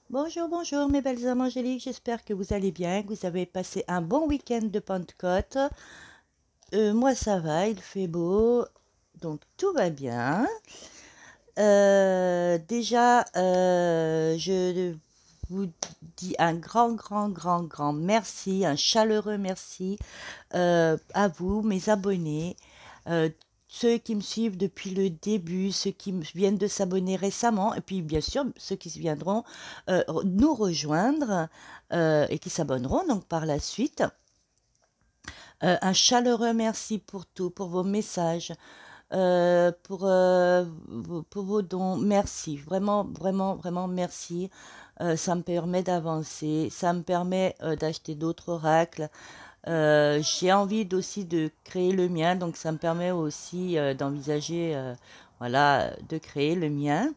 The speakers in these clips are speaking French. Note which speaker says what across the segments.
Speaker 1: Bonjour, bonjour mes belles âmes angéliques, j'espère que vous allez bien, que vous avez passé un bon week-end de Pentecôte. Moi ça va, il fait beau, donc tout va bien. Je vous dis un grand, grand, grand, grand merci, un chaleureux merci à vous, mes abonnés, euh, ceux qui me suivent depuis le début, ceux qui viennent de s'abonner récemment, et puis bien sûr ceux qui viendront nous rejoindre et qui s'abonneront donc par la suite. Un chaleureux merci pour tout, pour vos messages, pour vos dons. Merci, vraiment, vraiment, vraiment merci. Ça me permet d'avancer, ça me permet d'acheter d'autres oracles. J'ai envie aussi de créer le mien, donc ça me permet aussi d'envisager, voilà, de créer le mien.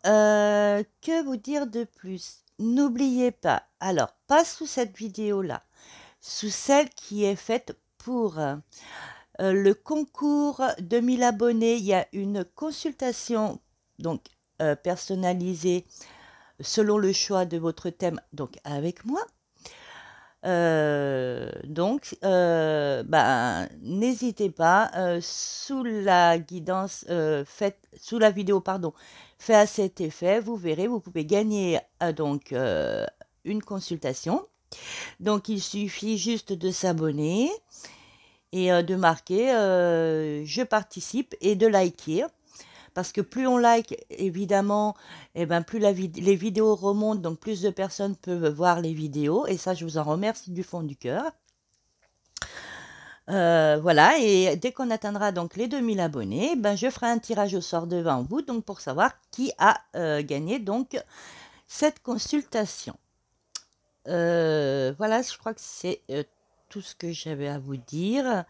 Speaker 1: Que vous dire de plus? N'oubliez pas, alors pas sous cette vidéo-là, sous celle qui est faite pour le concours de 1000 abonnés, il y a une consultation donc personnalisée selon le choix de votre thème, donc avec moi. Ben, n'hésitez pas, sous la guidance, sous la vidéo, pardon, fait à cet effet, vous verrez, vous pouvez gagner une consultation. Donc, il suffit juste de s'abonner et de marquer je participe et de liker. Parce que plus on like, évidemment, eh ben, plus les vidéos remontent, donc plus de personnes peuvent voir les vidéos. Et ça, je vous en remercie du fond du cœur. Voilà, et dès qu'on atteindra donc les 2000 abonnés, ben, je ferai un tirage au sort devant vous donc pour savoir qui a gagné donc cette consultation. Voilà, je crois que c'est tout ce que j'avais à vous dire.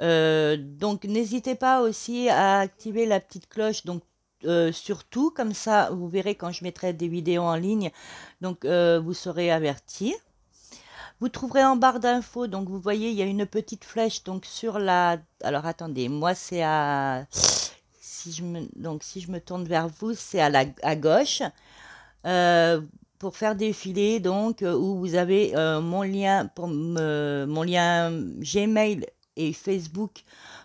Speaker 1: Donc n'hésitez pas aussi à activer la petite cloche donc surtout comme ça vous verrez quand je mettrai des vidéos en ligne donc vous serez avertis. Vous trouverez en barre d'infos donc vous voyez il y a une petite flèche donc sur la alors attendez moi c'est à si je me tourne vers vous c'est à gauche euh, pour faire défiler donc où vous avez mon lien mon lien Gmail et Facebook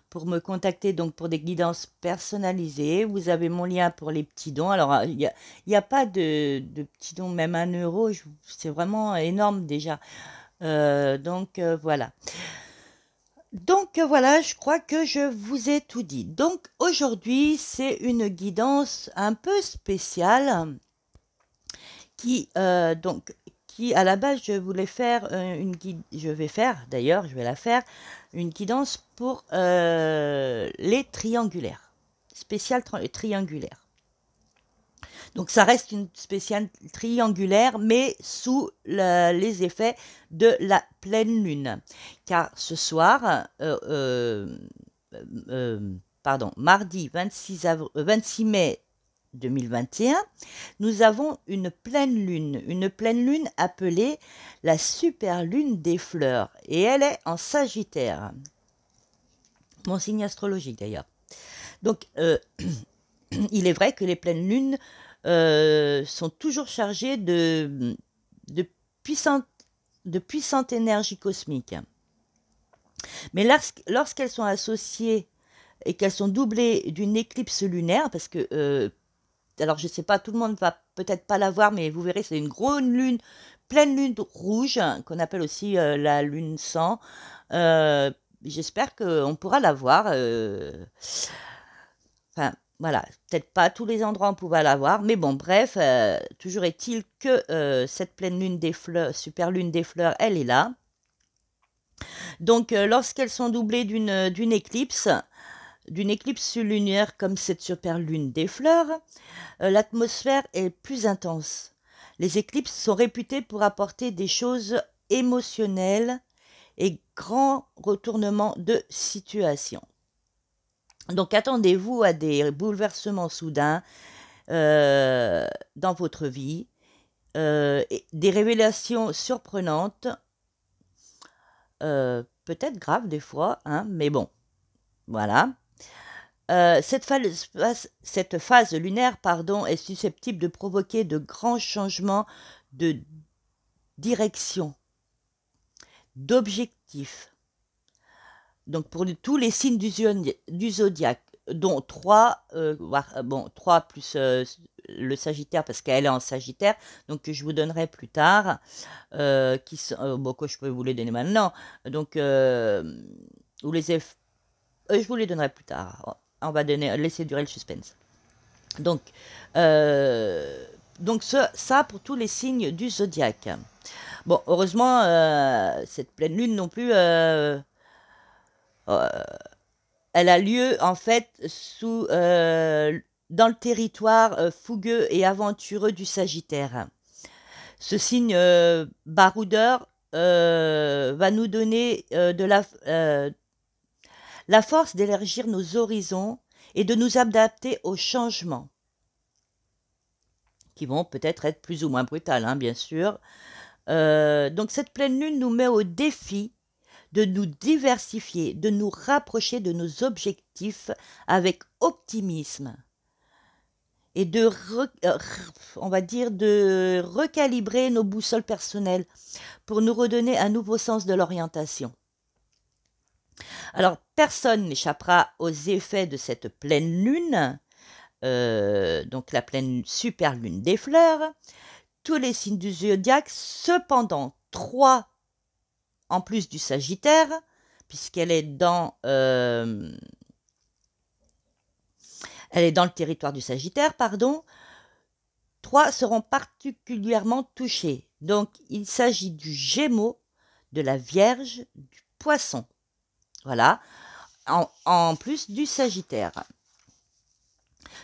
Speaker 1: pour me contacter donc pour des guidances personnalisées. Vous avez mon lien pour les petits dons. Alors, il y a pas de petits dons, même 1 euro, c'est vraiment énorme déjà. Voilà. Voilà, je crois que je vous ai tout dit. Donc aujourd'hui, c'est une guidance un peu spéciale qui qui à la base je voulais faire je vais faire d'ailleurs je vais la faire une guidance pour les triangulaires spéciale triangulaire. Donc ça reste une spéciale triangulaire mais sous les effets de la pleine lune car ce soir mardi 26 mai 2021, nous avons une pleine lune appelée la super lune des fleurs, et elle est en Sagittaire, mon signe astrologique d'ailleurs. Donc, il est vrai que les pleines lunes sont toujours chargées de, puissante, de puissante énergie cosmique. Mais lorsqu'elles sont associées et qu'elles sont doublées d'une éclipse lunaire, parce que alors je sais pas, tout le monde va peut-être pas la voir, mais vous verrez, c'est une grosse lune, pleine lune rouge, qu'on appelle aussi la lune sang. J'espère qu'on pourra la voir. Enfin, voilà, peut-être pas à tous les endroits on pourra la voir, mais bon, bref, toujours est-il que cette pleine lune des fleurs, super lune des fleurs, elle est là. Donc, lorsqu'elles sont doublées d'une éclipse lunaire comme cette super lune des fleurs, l'atmosphère est plus intense. Les éclipses sont réputées pour apporter des choses émotionnelles et grands retournements de situation. Donc attendez-vous à des bouleversements soudains dans votre vie, des révélations surprenantes, peut-être graves des fois, hein, mais bon, voilà. cette phase lunaire, pardon, est susceptible de provoquer de grands changements de direction, d'objectif. Donc pour tous les signes du zodiaque, dont 3, bon, 3 plus le Sagittaire, parce qu'elle est en Sagittaire, donc que je vous donnerai plus tard, bon, que je peux vous les donner maintenant. Donc, ou les je vous les donnerai plus tard. On va laisser durer le suspense. Donc, ça pour tous les signes du zodiaque. Bon, heureusement, cette pleine lune non plus, elle a lieu en fait dans le territoire fougueux et aventureux du Sagittaire. Ce signe baroudeur va nous donner la force d'élargir nos horizons et de nous adapter aux changements, qui vont peut-être être plus ou moins brutales, hein, bien sûr. Donc cette pleine lune nous met au défi de nous diversifier, de nous rapprocher de nos objectifs avec optimisme et on va dire, de recalibrer nos boussoles personnelles pour nous redonner un nouveau sens de l'orientation. Alors, personne n'échappera aux effets de cette pleine lune, donc la pleine super lune des fleurs. Tous les signes du zodiaque, cependant, 3 en plus du Sagittaire, puisqu'elle est elle est dans le territoire du Sagittaire, pardon. 3 seront particulièrement touchés. Donc, il s'agit du Gémeaux, de la Vierge, du Poisson. Voilà, en plus du Sagittaire.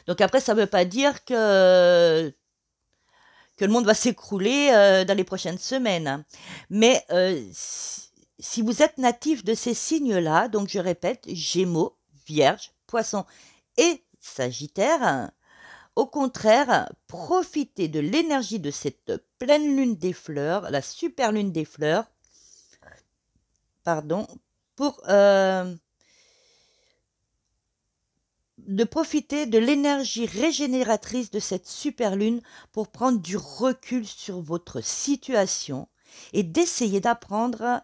Speaker 1: Donc après, ça ne veut pas dire que le monde va s'écrouler dans les prochaines semaines. Mais si vous êtes natif de ces signes-là, donc je répète, Gémeaux, Vierge, Poisson et Sagittaire, au contraire, profitez de l'énergie de cette pleine lune des fleurs, la super lune des fleurs, pardon, pour de profiter de l'énergie régénératrice de cette super lune pour prendre du recul sur votre situation et d'essayer d'apprendre,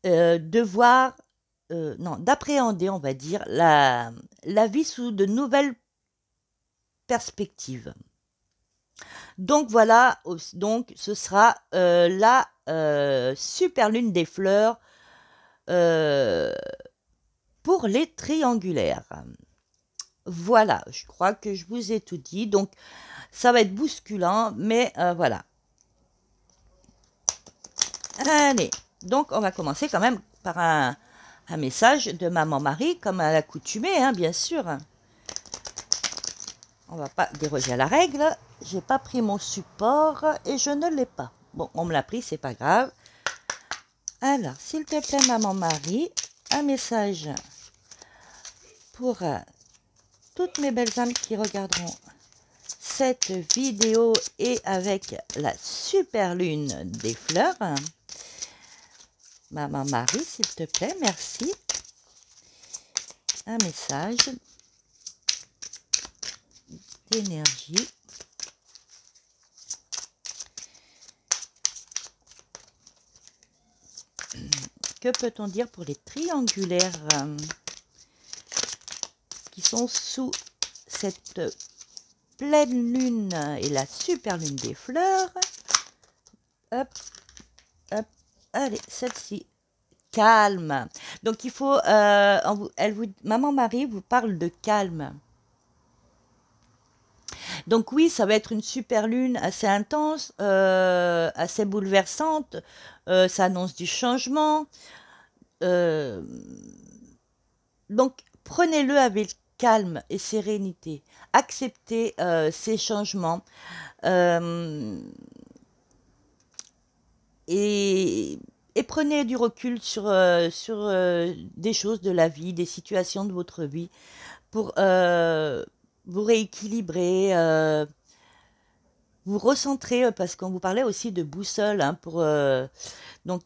Speaker 1: d'appréhender, on va dire, la vie sous de nouvelles perspectives. Donc voilà, donc ce sera la super lune des fleurs pour les triangulaires. Voilà, je crois que je vous ai tout dit. Donc, ça va être bousculant, mais voilà. Allez, donc on va commencer quand même par un message de Maman Marie, comme à l'accoutumée, hein, bien sûr. On va pas déroger à la règle. J'ai pas pris mon support et je ne l'ai pas. Bon, on me l'a pris, c'est pas grave. Alors, s'il te plaît, Maman Marie, un message pour toutes mes belles âmes qui regarderont cette vidéo et avec la super lune des fleurs. Maman Marie, s'il te plaît, merci. Un message d'énergie. Que peut-on dire pour les triangulaires qui sont sous cette pleine lune et la super lune des fleurs? Hop, hop, allez, celle-ci. Calme. Donc il faut, Maman Marie vous parle de calme. Donc oui, ça va être une super lune assez intense, assez bouleversante. Ça annonce du changement. Donc prenez-le avec calme et sérénité. Acceptez ces changements. Et prenez du recul sur des choses de la vie, des situations de votre vie, pour vous rééquilibrer, vous recentrer, parce qu'on vous parlait aussi de boussole, hein, donc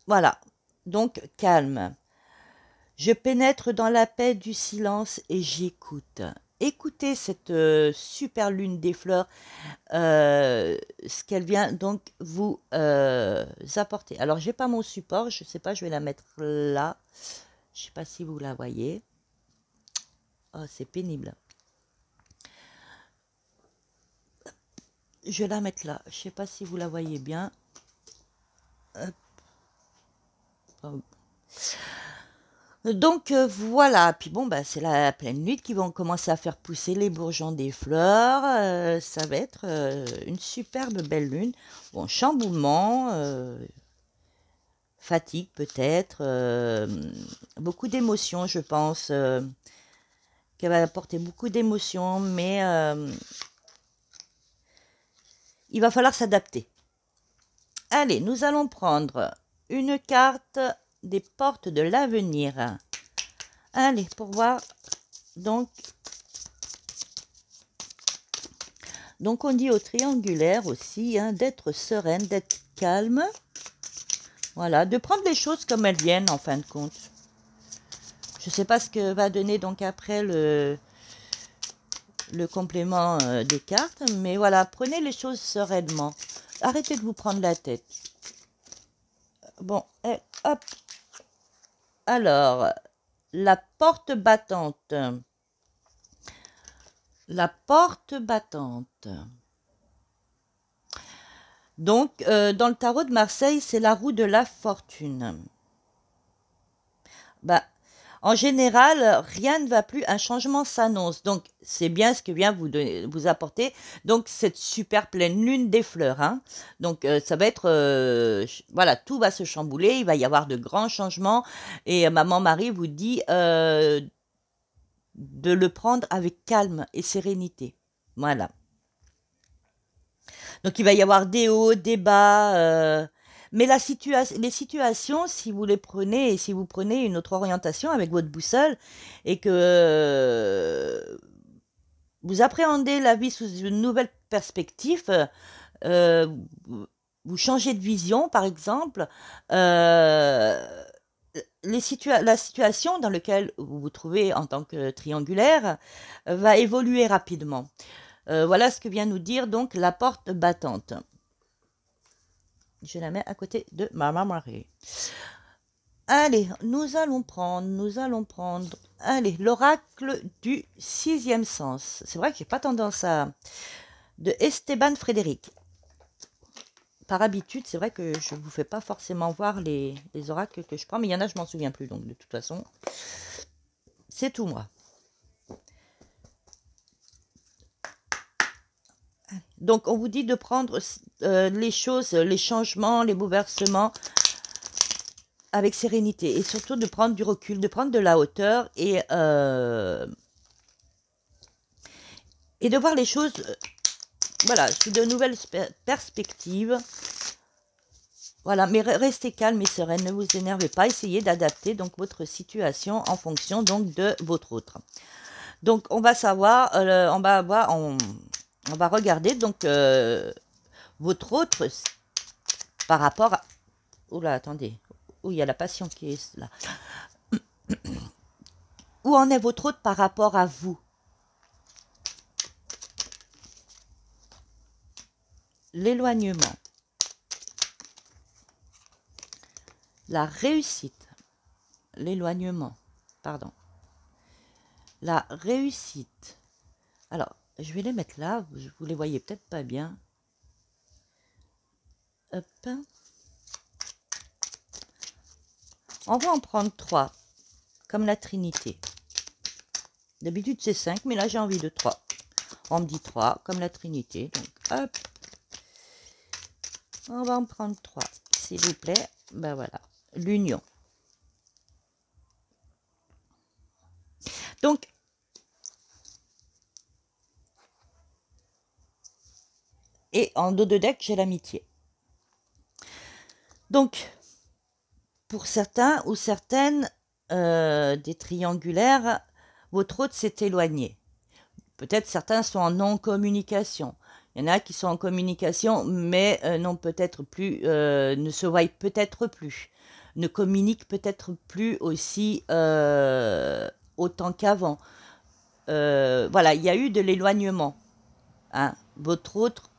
Speaker 1: voilà, donc calme. Je pénètre dans la paix du silence et j'écoute. Écoutez cette super lune des fleurs, ce qu'elle vient donc vous apporter. Alors, j'ai pas mon support, je sais pas, je vais la mettre là. Je sais pas si vous la voyez. Oh, c'est pénible. Je vais la mettre là. Je sais pas si vous la voyez bien. Hop. Oh. Donc voilà, puis bon, bah, c'est la pleine nuit qui vont commencer à faire pousser les bourgeons des fleurs. Ça va être une superbe belle lune. Bon, chamboulement, fatigue peut-être, beaucoup d'émotions, je pense, qu'elle va apporter beaucoup d'émotions, mais il va falloir s'adapter. Allez, nous allons prendre une carte des portes de l'avenir. Allez, pour voir, donc on dit au triangulaire aussi hein, d'être sereine, d'être calme. Voilà, de prendre les choses comme elles viennent en fin de compte. Je ne sais pas ce que va donner donc après le complément des cartes, mais voilà, prenez les choses sereinement. Arrêtez de vous prendre la tête. Bon, et hop. Alors, la porte battante. La porte battante. Donc, dans le tarot de Marseille, c'est la roue de la fortune. Bah, en général, rien ne va plus, un changement s'annonce. Donc, c'est bien ce que vient vous apporter. Donc, cette super pleine lune des fleurs. Hein. Donc, ça va être... voilà, tout va se chambouler. Il va y avoir de grands changements. Et Maman Marie vous dit de le prendre avec calme et sérénité. Voilà. Donc, il va y avoir des hauts, des bas... mais les situations, si vous les prenez et si vous prenez une autre orientation avec votre boussole et que vous appréhendez la vie sous une nouvelle perspective, euh, vous changez de vision, par exemple, la situation dans laquelle vous vous trouvez en tant que triangulaire va évoluer rapidement. Voilà ce que vient nous dire donc la porte battante. Je la mets à côté de Maman Marie. Allez, nous allons prendre, allez, l'oracle du sixième sens. C'est vrai que j'ai pas tendance à... de Esteban Frédéric. Par habitude, c'est vrai que je vous fais pas forcément voir les oracles que je prends, mais il y en a, je m'en souviens plus, donc de toute façon, c'est tout moi. Donc, on vous dit de prendre les choses, les changements, les bouleversements avec sérénité et surtout de prendre du recul, de prendre de la hauteur et de voir les choses voilà, sous de nouvelles perspectives. Voilà, mais restez calme et sereine, ne vous énervez pas, essayez d'adapter donc votre situation en fonction donc de votre autre. Donc on va savoir, on va regarder donc votre autre par rapport à... Oula, attendez. Où il y a la passion qui est là. Où en est votre autre par rapport à vous? L'éloignement. La réussite. L'éloignement. Pardon. La réussite. Alors, je vais les mettre là. Vous les voyez peut-être pas bien. Hop. On va en prendre 3. Comme la Trinité. D'habitude, c'est 5, mais là, j'ai envie de 3. On me dit 3, comme la Trinité. Donc, hop. On va en prendre 3, s'il vous plaît. Ben voilà. L'union. Donc, et en dos de deck, j'ai l'amitié. Donc, pour certains ou certaines des triangulaires, votre hôte s'est éloigné. Peut-être certains sont en non-communication. Il y en a qui sont en communication, mais non peut-être plus, ne se voient peut-être plus. ne communiquent peut-être plus aussi autant qu'avant. Voilà, il y a eu de l'éloignement, hein. Votre autre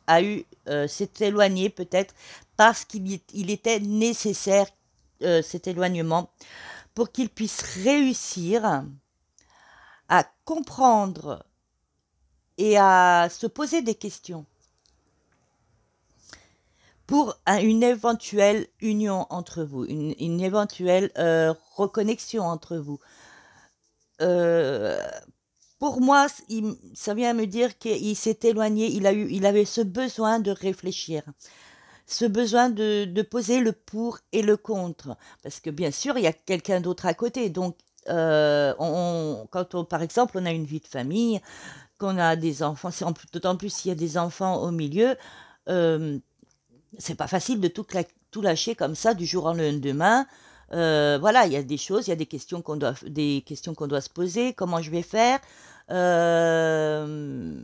Speaker 1: s'est éloigné peut-être parce il était nécessaire cet éloignement pour qu'il puisse réussir à comprendre et à se poser des questions pour une éventuelle union entre vous, une éventuelle reconnexion entre vous. Euh, pour moi, ça vient me dire qu'il s'est éloigné, il avait ce besoin de réfléchir, ce besoin de poser le pour et le contre. Parce que bien sûr, il y a quelqu'un d'autre à côté. Donc, par exemple, on a une vie de famille, qu'on a des enfants, d'autant plus s'il y a des enfants au milieu, euh, c'est pas facile de tout lâcher comme ça du jour au lendemain. Voilà, il y a des choses, il y a des questions qu'on doit se poser. Comment je vais faire? Euh,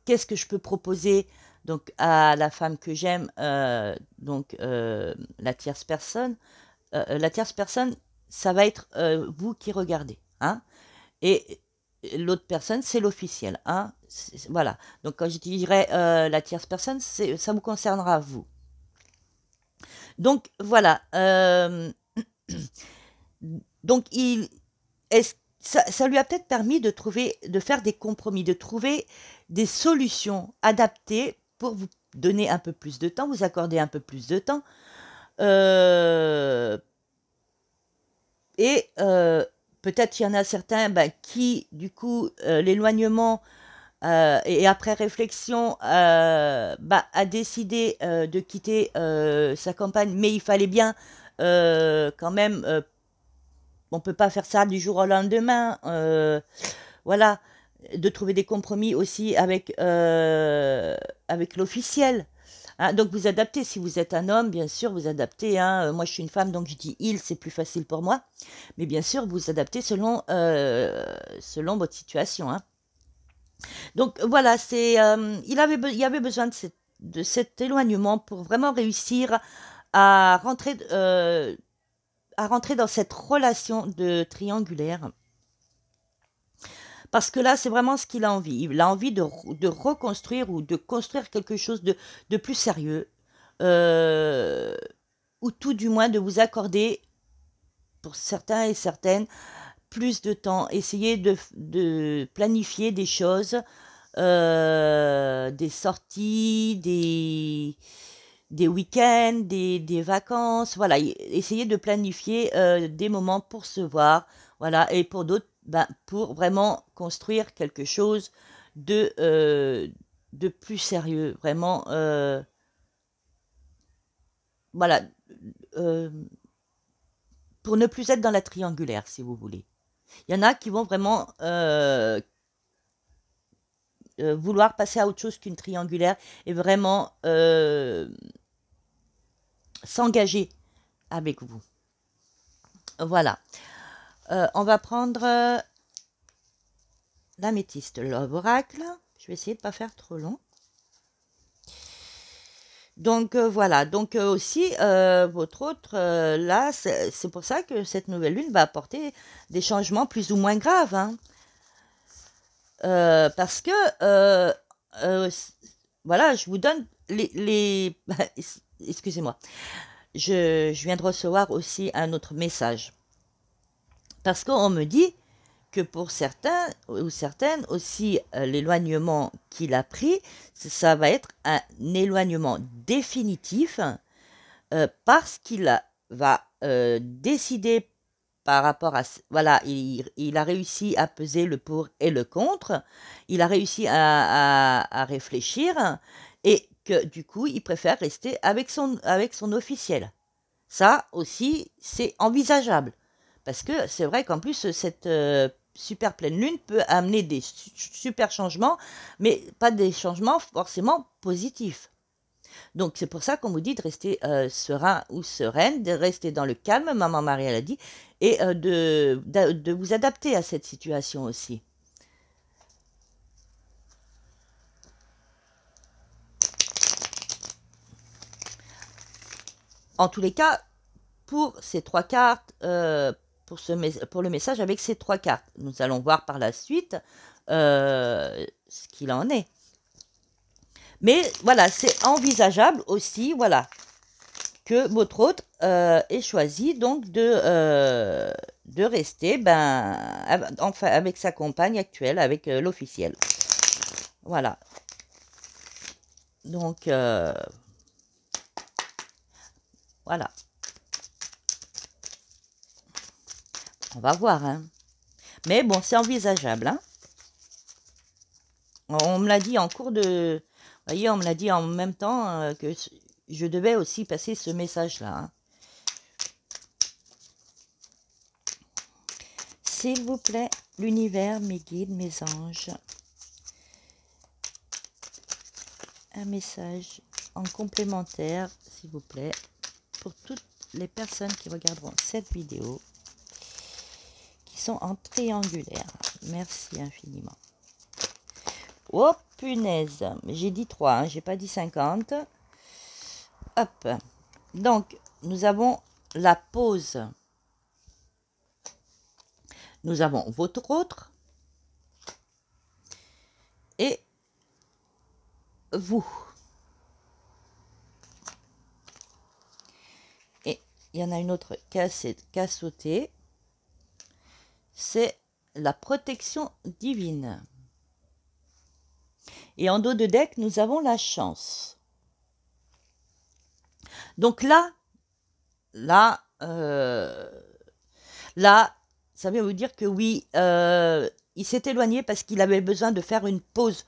Speaker 1: Qu'est-ce que je peux proposer donc à la femme que j'aime, la tierce personne. La tierce personne, ça va être vous qui regardez, hein. Et l'autre personne, c'est l'officiel, hein. Voilà. Donc quand je dirais la tierce personne, ça vous concernera vous. Donc voilà. Donc ça lui a peut-être permis de faire des compromis, de trouver des solutions adaptées pour vous donner un peu plus de temps, vous accorder un peu plus de temps. Euh, Peut-être il y en a certains qui, du coup, l'éloignement et après réflexion, a décidé de quitter sa compagne, mais il fallait bien quand même, on ne peut pas faire ça du jour au lendemain, voilà, de trouver des compromis aussi avec l'officiel. Hein. Donc vous adaptez, si vous êtes un homme, bien sûr, vous adaptez. Hein. Moi, je suis une femme, donc je dis il, c'est plus facile pour moi. Mais bien sûr, vous adaptez selon votre situation. Hein. Donc voilà, il y avait besoin de cet éloignement pour vraiment réussir à rentrer dans cette relation de triangulaire. Parce que là, c'est vraiment ce qu'il a envie. Il a envie de reconstruire ou de construire quelque chose de plus sérieux. euh, ou tout du moins de vous accorder, pour certains et certaines, plus de temps. Essayez de planifier des choses, des sorties, des week-ends, des vacances. Voilà, essayez de planifier des moments pour se voir. Voilà, et pour d'autres, pour vraiment construire quelque chose de plus sérieux. Vraiment, voilà, euh, pour ne plus être dans la triangulaire, si vous voulez. Il y en a qui vont vraiment vouloir passer à autre chose qu'une triangulaire et vraiment s'engager avec vous. Voilà. On va prendre l'améthyste Love Oracle. Je vais essayer de ne pas faire trop long. Donc voilà, donc aussi votre autre, là, c'est pour ça que cette nouvelle lune va apporter des changements plus ou moins graves. Hein. Parce que, euh, voilà, je vous donne excusez-moi, je viens de recevoir aussi un autre message. Parce qu'on me dit que pour certains ou certaines aussi, l'éloignement qu'il a pris, ça va être un éloignement définitif parce qu'il va décider par rapport à... Voilà, il a réussi à peser le pour et le contre, il a réussi à réfléchir et que du coup, il préfère rester avec son officiel. Ça aussi, c'est envisageable. Parce que c'est vrai qu'en plus, cette super pleine lune peut amener des super changements, mais pas des changements forcément positifs. Donc c'est pour ça qu'on vous dit de rester serein ou sereine, de rester dans le calme, maman Marie elle a dit, et de vous adapter à cette situation aussi. En tous les cas, pour ces 3 cartes, pour le message avec ces 3 cartes. Nous allons voir par la suite ce qu'il en est. Mais voilà, c'est envisageable aussi, voilà, que votre hôte ait choisi donc de rester enfin, avec sa compagne actuelle, avec l'officiel. Voilà. Donc, voilà. On va voir, hein. Mais bon, c'est envisageable, hein. On me l'a dit en cours de... Vous voyez, on me l'a dit en même temps que je devais aussi passer ce message-là, hein. S'il vous plaît, l'univers, mes guides, mes anges. Un message en complémentaire, s'il vous plaît, pour toutes les personnes qui regarderont cette vidéo, qui sont en triangulaire. Merci infiniment. Oh punaise, j'ai dit 3, hein, j'ai pas dit 50. Hop, donc nous avons la pause. Nous avons votre autre et vous. Et il y en a une autre qui a sauté. C'est la protection divine. Et en dos de deck, nous avons la chance. Donc là, ça veut vous dire que oui, il s'est éloigné parce qu'il avait besoin de faire une pause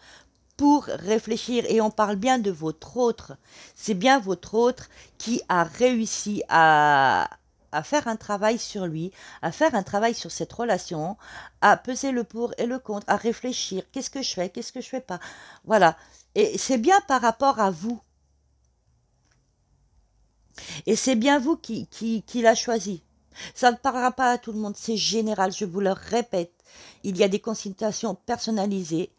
Speaker 1: pour réfléchir. Et on parle bien de votre autre. C'est bien votre autre qui a réussi à faire un travail sur lui, à faire un travail sur cette relation, à peser le pour et le contre, à réfléchir. Qu'est-ce que je fais? Qu'est-ce que je fais pas? Voilà. Et c'est bien par rapport à vous. Et c'est bien vous qui l'a choisi. Ça ne parlera pas à tout le monde, c'est général, je vous le répète. Il y a des consultations personnalisées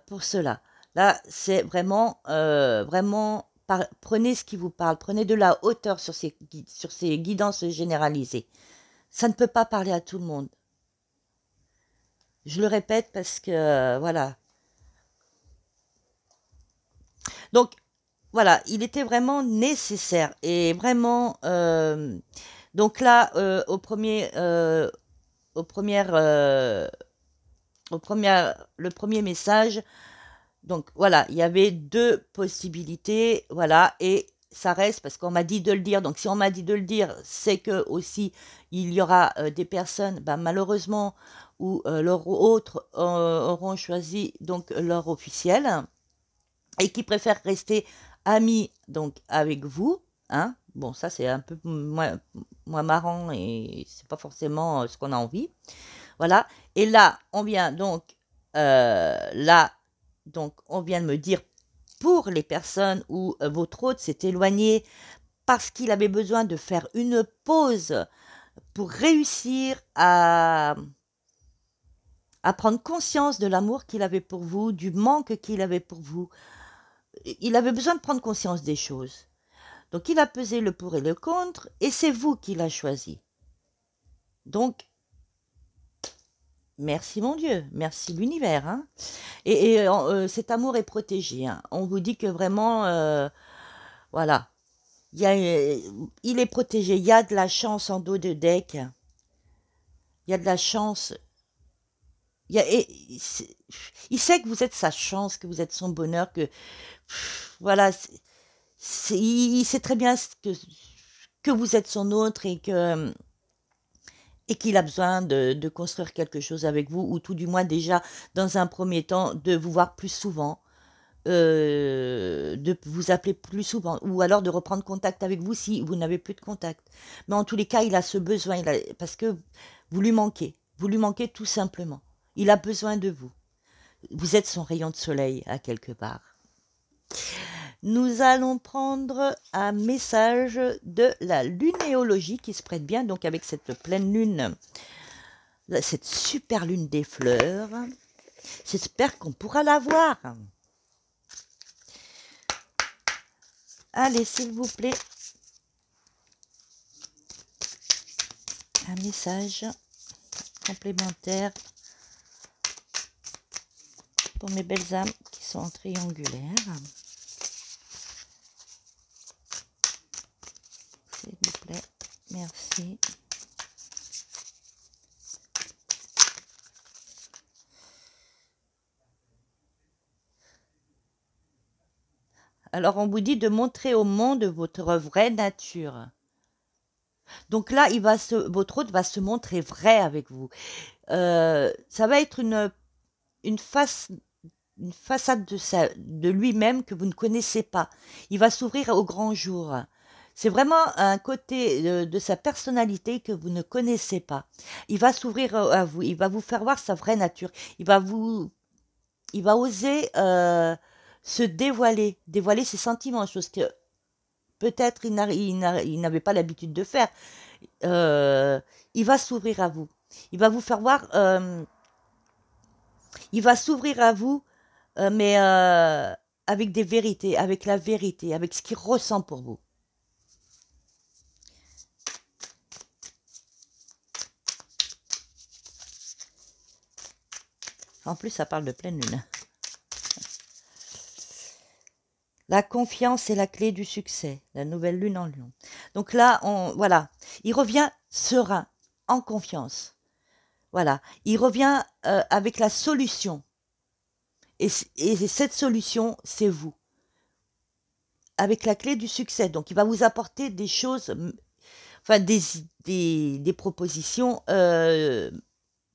Speaker 1: pour cela. Là, c'est vraiment, prenez ce qui vous parle, prenez de la hauteur sur ces guidances généralisées. Ça ne peut pas parler à tout le monde. Je le répète parce que, voilà. Donc, voilà, il était vraiment nécessaire et vraiment... donc là, le premier message, donc voilà, il y avait 2 possibilités, voilà, et ça reste parce qu'on m'a dit de le dire. Donc si on m'a dit de le dire, c'est que aussi il y aura des personnes, malheureusement, ou leurs autres auront choisi donc leur officiel et qui préfèrent rester amis donc avec vous, hein. Bon, ça c'est un peu moins marrant et c'est pas forcément ce qu'on a envie. Voilà. Et là, on vient donc on vient de me dire pour les personnes où votre hôte s'est éloigné parce qu'il avait besoin de faire une pause pour réussir à prendre conscience de l'amour qu'il avait pour vous, du manque qu'il avait pour vous. Il avait besoin de prendre conscience des choses. Donc il a pesé le pour et le contre, et c'est vous qui l'a choisi. Donc, merci mon Dieu, merci l'univers, hein. Et cet amour est protégé, hein. On vous dit que vraiment, voilà, il est protégé. Il y a de la chance en dos de deck. Il y a de la chance. Il sait que vous êtes sa chance, que vous êtes son bonheur, que voilà, il sait très bien que vous êtes son autre et qu'il a besoin de construire quelque chose avec vous, ou tout du moins déjà, dans un premier temps, de vous voir plus souvent, de vous appeler plus souvent, ou alors de reprendre contact avec vous si vous n'avez plus de contact. Mais en tous les cas, il a ce besoin, parce que vous lui manquez tout simplement. Il a besoin de vous. Vous êtes son rayon de soleil, à quelque part. Nous allons prendre un message de la lunéologie qui se prête bien, donc avec cette pleine lune, cette super lune des fleurs. J'espère qu'on pourra la voir. Allez, s'il vous plaît. un message complémentaire pour mes belles âmes qui sont en triangulaire. S'il vous plaît, merci. Alors, on vous dit de montrer au monde votre vraie nature. Donc là, votre hôte va se montrer vrai avec vous. Ça va être une façade de lui-même que vous ne connaissez pas. Il va s'ouvrir au grand jour. C'est vraiment un côté de sa personnalité que vous ne connaissez pas. Il va s'ouvrir à vous. Il va vous faire voir sa vraie nature. Il va oser se dévoiler ses sentiments, chose que peut-être il n'avait pas l'habitude de faire. Il va s'ouvrir à vous. Il va vous faire voir. Il va s'ouvrir à vous, mais avec des vérités, avec la vérité, avec ce qu'il ressent pour vous. En plus, ça parle de pleine lune. La confiance est la clé du succès. La nouvelle lune en lion. Donc là, voilà. Il revient serein, en confiance. Voilà. Il revient avec la solution. Et cette solution, c'est vous. Avec la clé du succès. Donc, il va vous apporter des choses, enfin, des propositions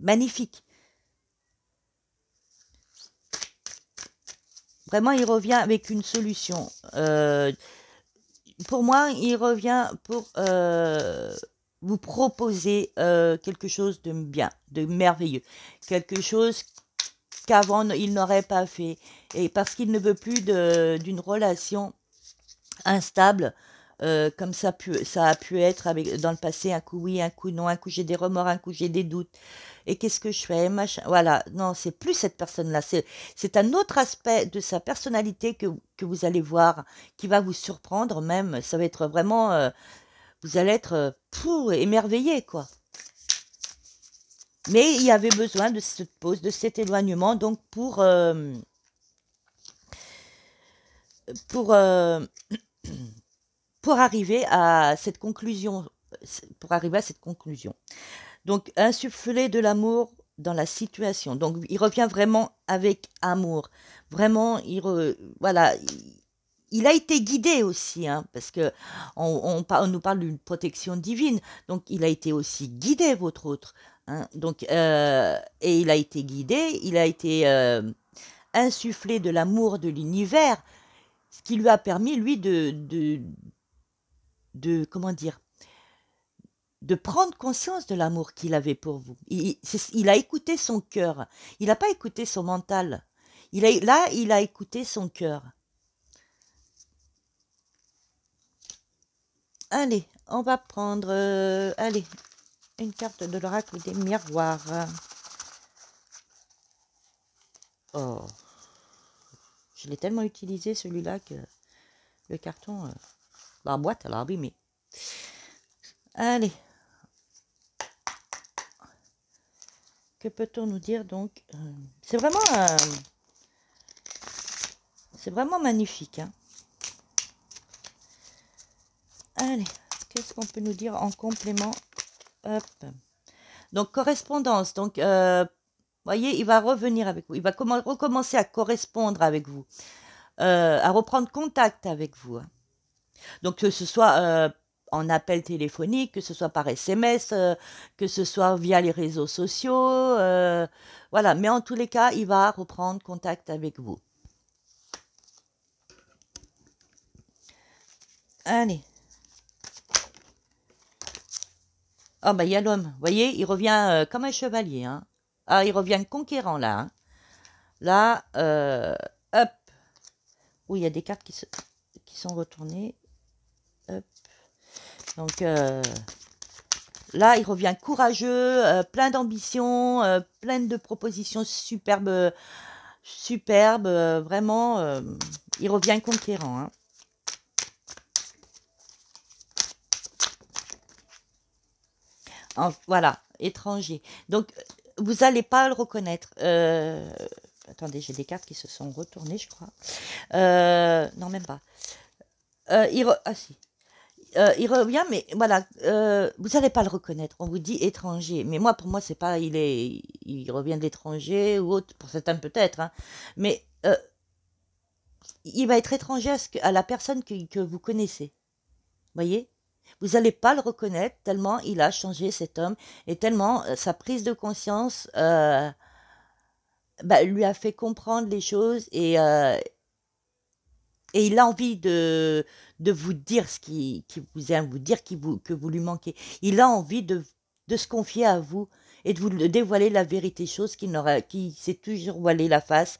Speaker 1: magnifiques. Vraiment, il revient avec une solution. Pour moi, il revient pour vous proposer quelque chose de bien, de merveilleux. Quelque chose qu'avant, il n'aurait pas fait. Et parce qu'il ne veut plus d'une relation instable, comme ça a pu être dans le passé, un coup oui, un coup non, un coup j'ai des remords, un coup j'ai des doutes. Et qu'est-ce que je fais, machin. Voilà, non, c'est plus cette personne-là. C'est un autre aspect de sa personnalité que vous allez voir, qui va vous surprendre même. Ça va être vraiment, vous allez être émerveillé, quoi. Mais il y avait besoin de cette pause, de cet éloignement, donc pour arriver à cette conclusion. Donc, insuffler de l'amour dans la situation. Donc, il revient vraiment avec amour. Vraiment, voilà, il a été guidé aussi, hein, parce que on nous parle d'une protection divine. Donc, il a été aussi guidé, votre autre. Hein, donc, et il a été guidé, il a été insufflé de l'amour de l'univers, ce qui lui a permis, lui, comment dire, de prendre conscience de l'amour qu'il avait pour vous. Il a écouté son cœur. Il n'a pas écouté son mental. Il a écouté son cœur. Allez, on va prendre allez, une carte de l'oracle des miroirs. Oh, je l'ai tellement utilisé celui-là que le carton, la boîte, elle a abîmé. Allez. Que peut-on nous dire donc? C'est vraiment magnifique. Hein. Allez, qu'est-ce qu'on peut nous dire en complément? Hop. Donc, correspondance. Donc, voyez, il va revenir avec vous. Il va recommencer à correspondre avec vous. À reprendre contact avec vous. Hein. Donc, que ce soit en appel téléphonique, que ce soit par SMS, que ce soit via les réseaux sociaux. Voilà, mais en tous les cas, il va reprendre contact avec vous. Allez. Ah, bah, il y a l'homme. Vous voyez, il revient comme un chevalier. Hein. Ah, il revient conquérant, là. Hein. Là, hop. Oui, il y a des cartes qui sont retournées. Hop. Donc, là, il revient courageux, plein d'ambition, plein de propositions superbes. Vraiment, il revient conquérant. Hein. Voilà, étranger. Donc, vous n'allez pas le reconnaître. Attendez, j'ai des cartes qui se sont retournées, je crois. Non, même pas. Ah si. Il revient, mais voilà, vous n'allez pas le reconnaître. On vous dit étranger, mais moi, pour moi, c'est pas, il revient de l'étranger ou autre. Pour certains peut-être, hein. Mais il va être étranger à la personne que vous connaissez. Voyez, vous n'allez pas le reconnaître tellement il a changé cet homme et tellement sa prise de conscience lui a fait comprendre les choses et il a envie de vous dire ce qui vous aime, vous dire que vous lui manquez. Il a envie de se confier à vous et de vous dévoiler la vérité, chose qui s'est toujours voilé la face.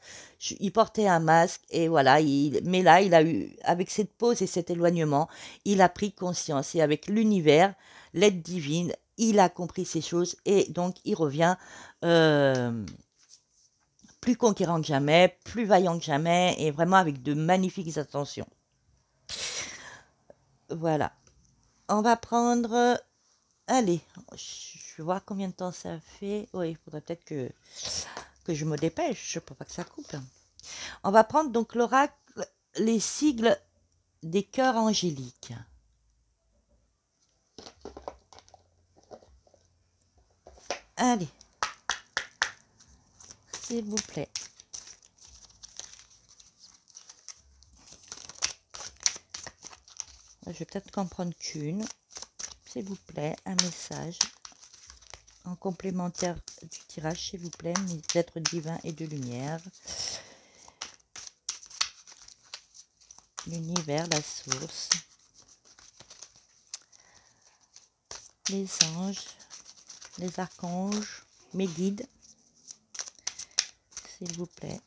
Speaker 1: Il portait un masque et voilà. Mais là, il a eu, avec cette pause et cet éloignement, il a pris conscience et avec l'univers, l'aide divine, il a compris ces choses et donc il revient. euh, Plus conquérant que jamais, plus vaillant que jamais, et vraiment avec de magnifiques intentions. Voilà. On va prendre... Allez, je vais voir combien de temps ça fait. Oui, il faudrait peut-être que je me dépêche pour pas que ça coupe. On va prendre donc l'oracle, les sigles des cœurs angéliques. Allez, s'il vous plaît. Je vais peut-être qu'en prendre qu'une. S'il vous plaît, un message en complémentaire du tirage, s'il vous plaît, mes êtres divins et de lumière. L'univers, la source. Les anges, les archanges, mes guides, s'il vous plaît.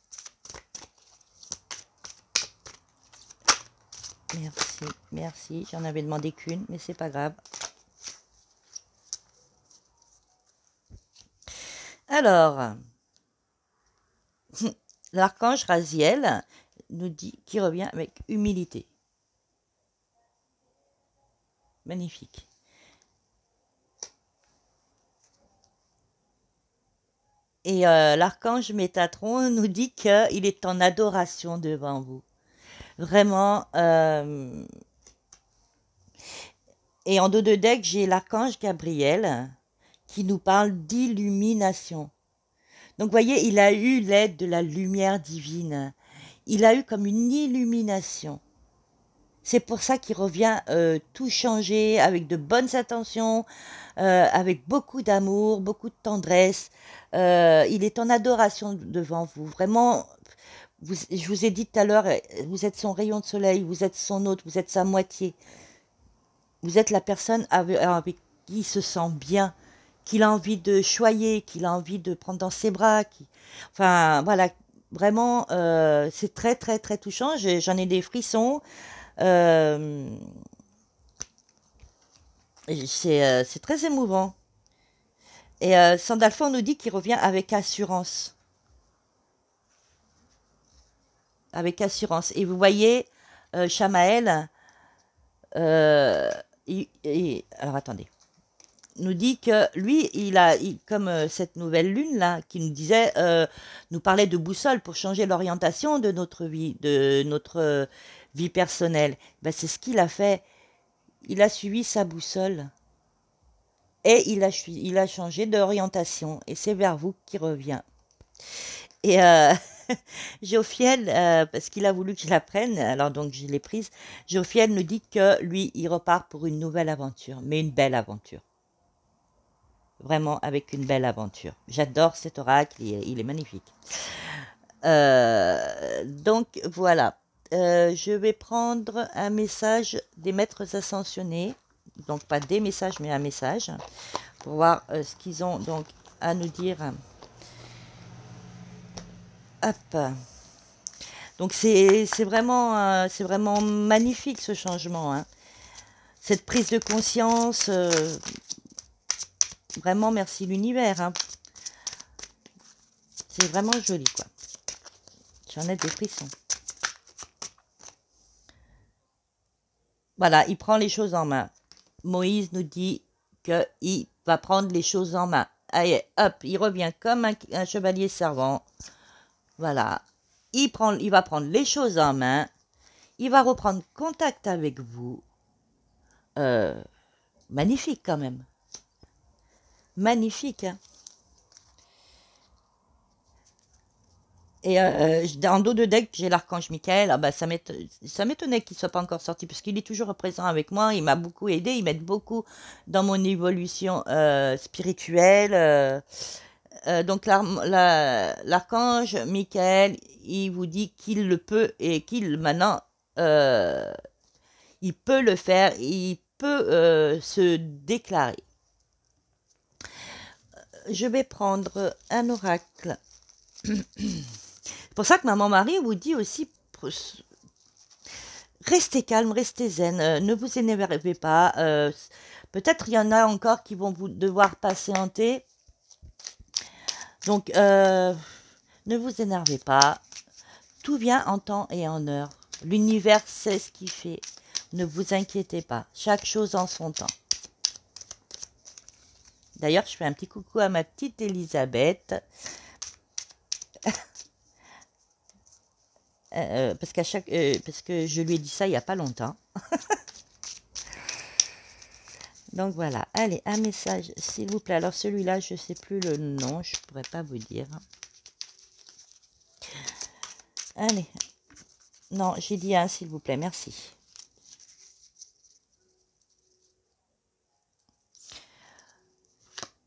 Speaker 1: Merci, merci. J'en avais demandé qu'une, mais c'est pas grave. Alors, l'archange Raziel nous dit qu'il revient avec humilité. Magnifique. Et l'archange Métatron nous dit qu'il est en adoration devant vous. Vraiment. Et en dos de deck, j'ai l'archange Gabriel qui nous parle d'illumination. Donc, vous voyez, il a eu l'aide de la lumière divine. Il a eu comme une illumination. C'est pour ça qu'il revient tout changer, avec de bonnes intentions, avec beaucoup d'amour, beaucoup de tendresse. Il est en adoration devant vous. Vraiment, je vous ai dit tout à l'heure, vous êtes son rayon de soleil, vous êtes son hôte, vous êtes sa moitié. Vous êtes la personne avec qui il se sent bien, qu'il a envie de choyer, qu'il a envie de prendre dans ses bras. Enfin, voilà, vraiment, c'est très, très, très touchant. J'en ai des frissons. Euh, c'est très émouvant. Et Sandalphon nous dit qu'il revient avec assurance. Avec assurance. Et vous voyez, Shamael, alors attendez, nous dit que lui, comme cette nouvelle lune là, qui nous disait, nous parlait de boussole pour changer l'orientation de notre vie personnelle. Ben, c'est ce qu'il a fait. Il a suivi sa boussole et il a changé d'orientation et c'est vers vous qu'il revient. Et Jophiel, parce qu'il a voulu que je la prenne, alors donc je l'ai prise. Jophiel nous dit que lui, il repart pour une nouvelle aventure, mais une belle aventure. Vraiment avec une belle aventure. J'adore cet oracle, il est magnifique. Donc voilà. Je vais prendre un message des maîtres ascensionnés. Donc pas des messages, mais un message. Pour voir ce qu'ils ont donc à nous dire. Hop. Donc c'est vraiment magnifique ce changement. Hein. Cette prise de conscience. Vraiment merci l'univers. Hein. C'est vraiment joli quoi. J'en ai des frissons. Voilà, il prend les choses en main. Moïse nous dit qu'il va prendre les choses en main. Allez, hop, il revient comme un chevalier servant. Voilà. Il va prendre les choses en main. Il va reprendre contact avec vous. Magnifique quand même. Magnifique, hein. Et en dos de deck, j'ai l'archange Michael. Ah bah, ça m'étonnait qu'il ne soit pas encore sorti, parce qu'il est toujours présent avec moi. Il m'a beaucoup aidé. Il m'aide beaucoup dans mon évolution spirituelle. Donc, l'archange Michael, il vous dit qu'il le peut et qu'il, maintenant, il peut le faire. Il peut se déclarer. Je vais prendre un oracle. C'est pour ça que maman Marie vous dit aussi, restez calme, restez zen, ne vous énervez pas. Peut-être il y en a encore qui vont vous devoir patienter. Donc, ne vous énervez pas. Tout vient en temps et en heure. L'univers sait ce qu'il fait. Ne vous inquiétez pas. Chaque chose en son temps. D'ailleurs, je fais un petit coucou à ma petite Elisabeth. Parce que je lui ai dit ça il n'y a pas longtemps. Donc voilà, allez, un message s'il vous plaît. Alors celui-là, je ne sais plus le nom, je ne pourrais pas vous dire. Allez, non, j'ai dit un s'il vous plaît, merci.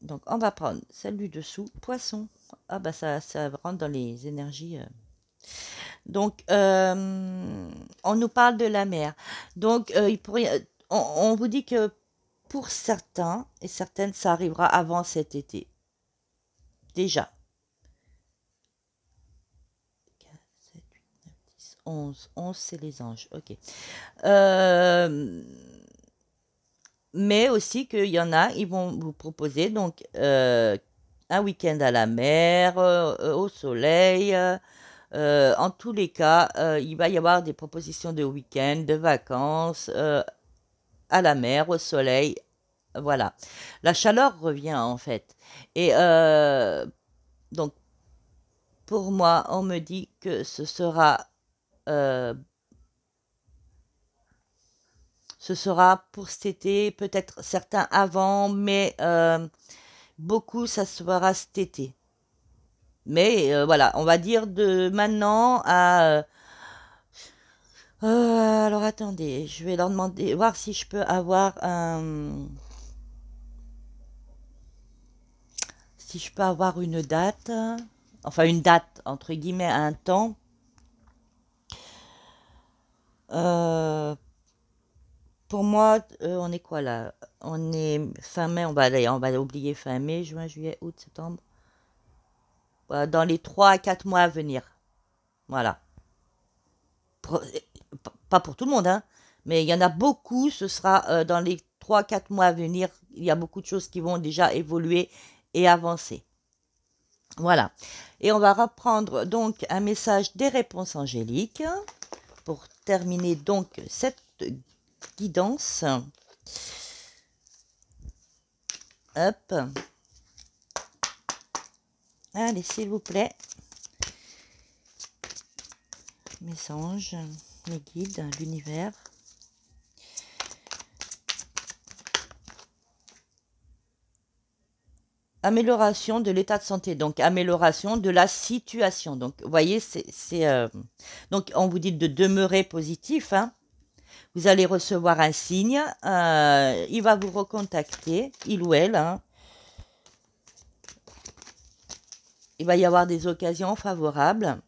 Speaker 1: Donc on va prendre celle du dessous, poisson. Ah bah ça rentre dans les énergies. Donc on nous parle de la mer. Donc on vous dit que pour certains et certaines, ça arrivera avant cet été. Déjà. 4, 7, 8, 9, 10, 11. 11, c'est les anges. Ok. Mais aussi qu'il y en a, ils vont vous proposer donc un week-end à la mer, au soleil. En tous les cas, il va y avoir des propositions de week-end, de vacances, à la mer, au soleil. Voilà. La chaleur revient en fait. Et donc, pour moi, on me dit que ce sera pour cet été, peut-être certains avant, mais beaucoup, ça se fera cet été. Mais voilà, on va dire de maintenant à... alors attendez, je vais leur demander, voir si je peux avoir un... Si je peux avoir une date, enfin une date, entre guillemets, un temps. Pour moi, on est quoi là? On est fin mai, on va oublier fin mai, juin, juillet, août, septembre. Dans les 3 à 4 mois à venir. Voilà. Pas pour tout le monde, hein, mais il y en a beaucoup, ce sera dans les 3 à 4 mois à venir. Il y a beaucoup de choses qui vont déjà évoluer et avancer. Voilà. Et on va reprendre donc un message des réponses angéliques pour terminer donc cette guidance. Hop. Allez, s'il vous plaît. Mes anges, mes guides, l'univers. Amélioration de l'état de santé, donc amélioration de la situation. Donc, vous voyez, donc on vous dit de demeurer positif, hein. Vous allez recevoir un signe, il va vous recontacter, il ou elle, hein. Il va y avoir des occasions favorables.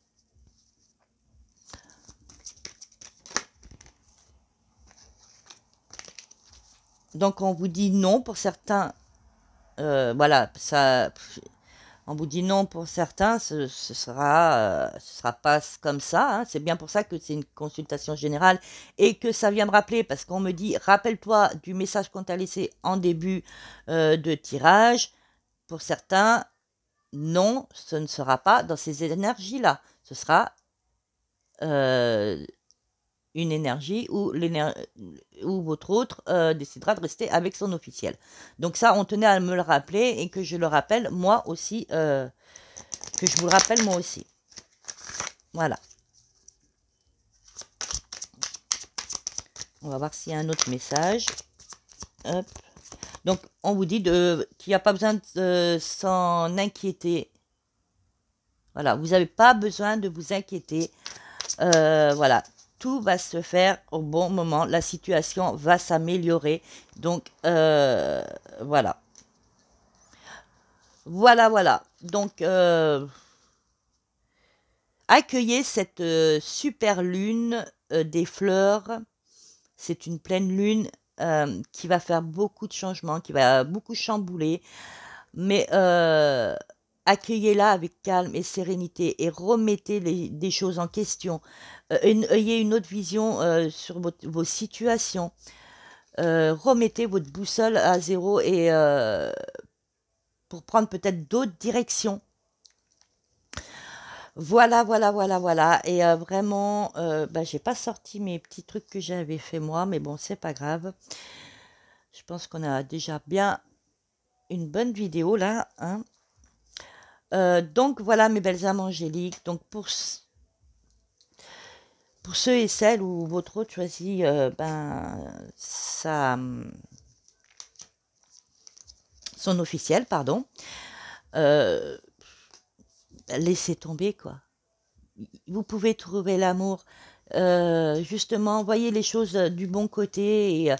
Speaker 1: Donc on vous dit non pour certains. Voilà, ça, on vous dit non pour certains, ce sera pas comme ça, hein. C'est bien pour ça que c'est une consultation générale et que ça vient me rappeler, parce qu'on me dit, rappelle-toi du message qu'on t'a laissé en début de tirage. Pour certains, non, ce ne sera pas dans ces énergies-là. Ce sera une énergie ou votre autre décidera de rester avec son officiel. Donc ça, on tenait à me le rappeler et que je le rappelle moi aussi, que je vous le rappelle moi aussi. Voilà. On va voir s'il y a un autre message. Hop. Donc, on vous dit qu'il n'y a pas besoin de s'en inquiéter. Voilà, vous n'avez pas besoin de vous inquiéter. Voilà, tout va se faire au bon moment. La situation va s'améliorer. Donc, voilà. Voilà. Donc, accueillez cette super lune des fleurs. C'est une pleine lune qui va faire beaucoup de changements, qui va beaucoup chambouler. Mais accueillez-la avec calme et sérénité et remettez des choses en question. Ayez une autre vision sur vos situations. Remettez votre boussole à zéro et pour prendre peut-être d'autres directions. Voilà. Et vraiment, j'ai pas sorti mes petits trucs que j'avais fait moi, mais bon, c'est pas grave. Je pense qu'on a déjà bien une bonne vidéo là, hein. Donc voilà mes belles âmes angéliques. Donc pour ceux et celles où votre autre choisit son officiel, pardon, laissez tomber quoi. Vous pouvez trouver l'amour. Justement, voyez les choses du bon côté. Et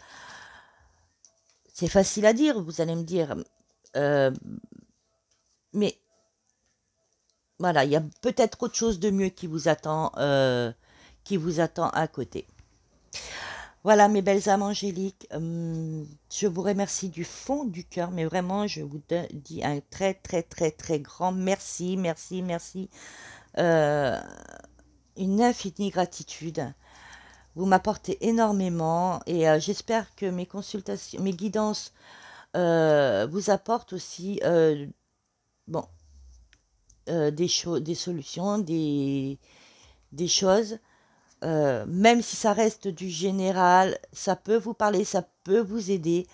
Speaker 1: c'est facile à dire, vous allez me dire. Mais voilà, il y a peut-être autre chose de mieux qui vous attend à côté. Voilà mes belles âmes angéliques, je vous remercie du fond du cœur, mais vraiment je vous dis un très grand merci, une infinie gratitude. Vous m'apportez énormément et j'espère que mes consultations, mes guidances vous apportent aussi des solutions, des choses. Même si ça reste du général, ça peut vous parler, ça peut vous aider.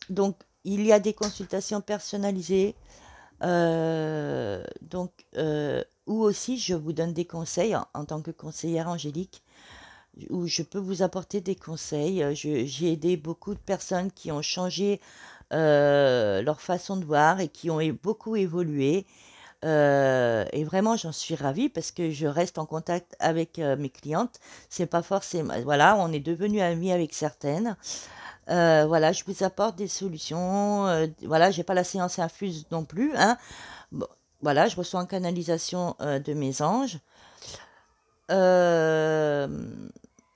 Speaker 1: Donc, il y a des consultations personnalisées. Ou aussi, je vous donne des conseils en tant que conseillère angélique, où je peux vous apporter des conseils. J'ai aidé beaucoup de personnes qui ont changé leur façon de voir et qui ont beaucoup évolué. Et vraiment, j'en suis ravie parce que je reste en contact avec mes clientes. C'est pas forcément, voilà, on est devenus amis avec certaines. Voilà, je vous apporte des solutions. Voilà, j'ai pas la séance infuse non plus, hein. Bon, voilà, je reçois en canalisation de mes anges.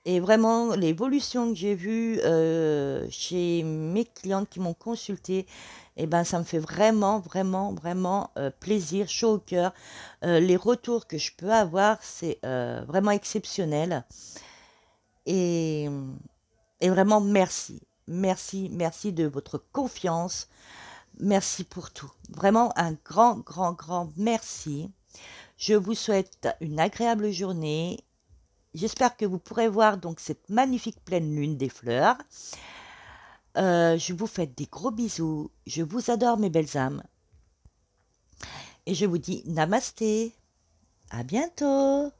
Speaker 1: Et vraiment, l'évolution que j'ai vue chez mes clientes qui m'ont consultée, eh ben, ça me fait vraiment plaisir, chaud au cœur. Les retours que je peux avoir, c'est vraiment exceptionnel. Et, et vraiment, merci. Merci de votre confiance. Merci pour tout. Vraiment un grand merci. Je vous souhaite une agréable journée. J'espère que vous pourrez voir donc cette magnifique pleine lune des fleurs. Je vous fais des gros bisous. Je vous adore mes belles âmes. Et je vous dis namasté. À bientôt.